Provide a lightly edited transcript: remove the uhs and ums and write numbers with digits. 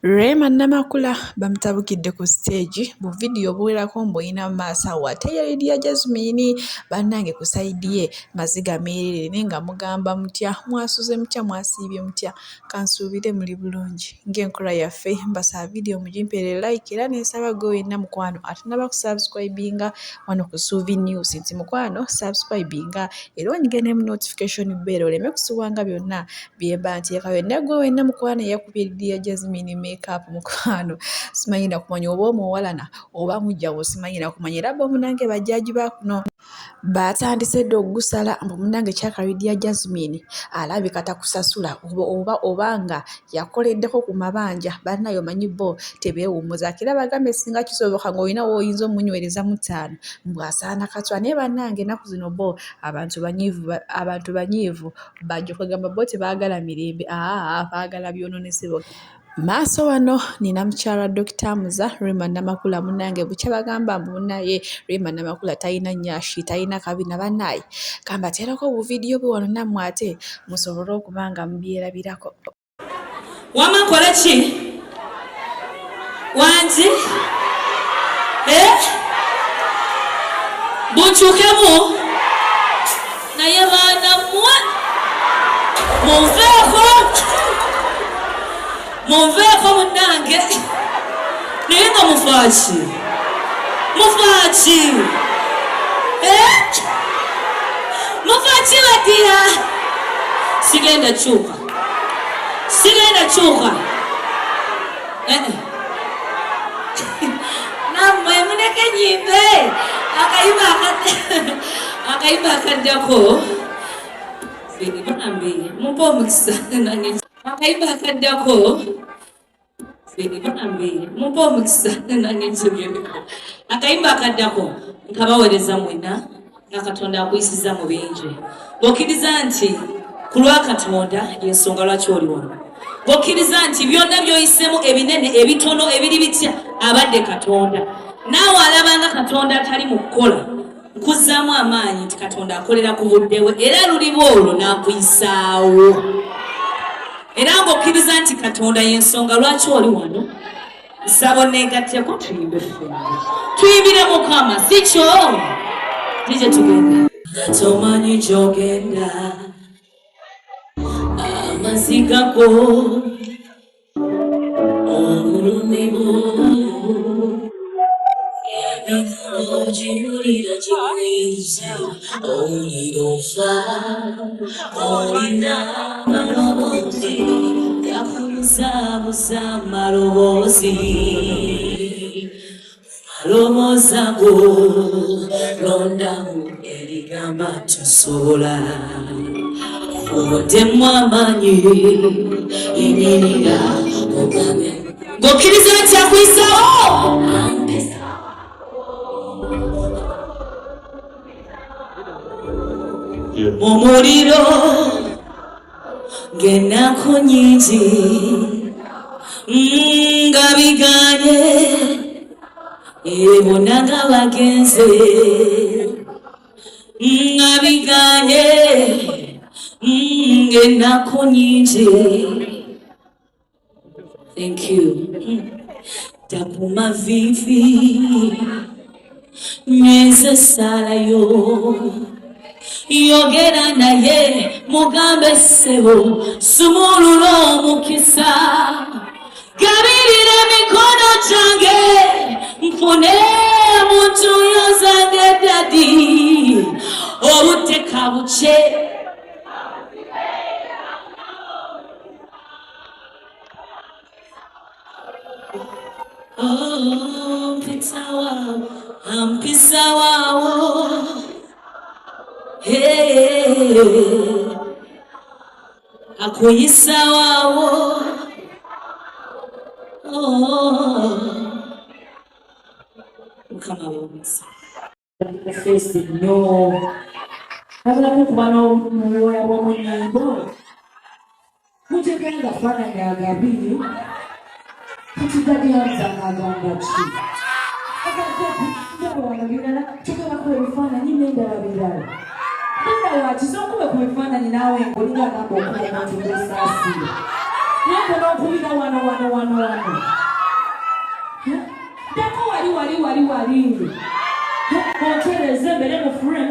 Rema Namakula bamutabukidde ku stage mu video buwerako mboyina maaso awo ate ye Lydia Jasmine bannange ku side ye maziga meerere nenga mugamba mutya mwasuze mutya mwasiibye mutya kansuubire muli bulungi ng'enkola yaffe mbasaba video mugimpeere like era nensaba gwe wenna mukwano atanaba kusubscribinga wano ku Suubi News nti mukwano subscribinga era onyige mu notification bell oleme kusubwanga byonna byemba nteeka wenna gwe wenna mukwano yakubye Lydia Jasmine makeup mukwano simanyi na kumanya oba omuwalana oba mujjawo simanyi na kumanya era bo munange bajjaji bakuno batandise dde okugusala mbu munange kyaka Lydia Jasmine alabika takusasula obanga yakoleddeko ku mabanja bannayo omanyi bo tebeewummuza era bagambe singa kisoboka ng'olina w'oyinza omunywereza mu ttaano mbwasaana katwa naye bannange ennaku zino bo abantu banyiivu bajja okugamba bo tebaagala mirembe baagala byononesebwa maaso wano nina mukyala Dr. Muza Rema Namakula munnange bukya bagamba mbu munnaye Rema Namakula talina nnyashi talina kabina bannaye kambateerako obuvidiyo bwe wano nammwe ate musobole okuba nga mubyerabirako. Wama nkola ki? Wangi? Bunkyukemu? Naye baana mmwe munveeko munnange naye nga mufaaki badira sigenda kyuka nammwe muneke nyimbe akayimba akaddako mumpa omukisa nange akayimba akaddako mumpa omukisa nange nsogereko akayimba akaddako nkabaweereza mwena nga Katonda akuyisiza mu bingi bw'okkiriza nti ku lwa Katonda y'ensonga lwaki oli wano bw'okkiriza nti byonna by'oyisemu ebinene ebitono ebiri bitya abadde Katonda naawe alabanga Katonda atali mu kukola nkuzzaamu amaanyi nti Katonda akolera ku budde we era luliba olwo n'akuyisaawo era ng'okkiriza nti Katonda y'ensonga lwaki oli wano nsaba onneegatteko tuyimbire Mukama si kyo tije tugenda tomanyi gy'ogenda amaziga go omulumimu ojulira gy'oyinza olirofa olina maloboozi gakumusaamusa maloboozi malobooza go londamu erigamba tosobola oddemu amaanyi enyirira ogambe ng'okkiriza nti akuyisaawo omuliro ng'ennaku nnyingi nga biganye bonna nga bagenze nga biganye ng'ennaku nnyingi thank you takuma vivi nyweze salayo yogera naye mugambe ssebo sumulula omukisa gabirira emikono gyange nfune muntu yozange dadi obuteka buke mpisa waawo akuyisa waawo Mukama w'omukisa face nnyo abulamu kuba n'omwoya w'omunyimbo mutegenda faananya agabiri tukigadyanzanga agamba ki ndabawano birala tugerako ebifaananyi n'endala birala Nenda wakiza okube ku bifaananyi naawe ng'olinga namba okuba omuntu gw'esaasire. Naye okubira wano. Dako wali. Kontereze mbere mu frame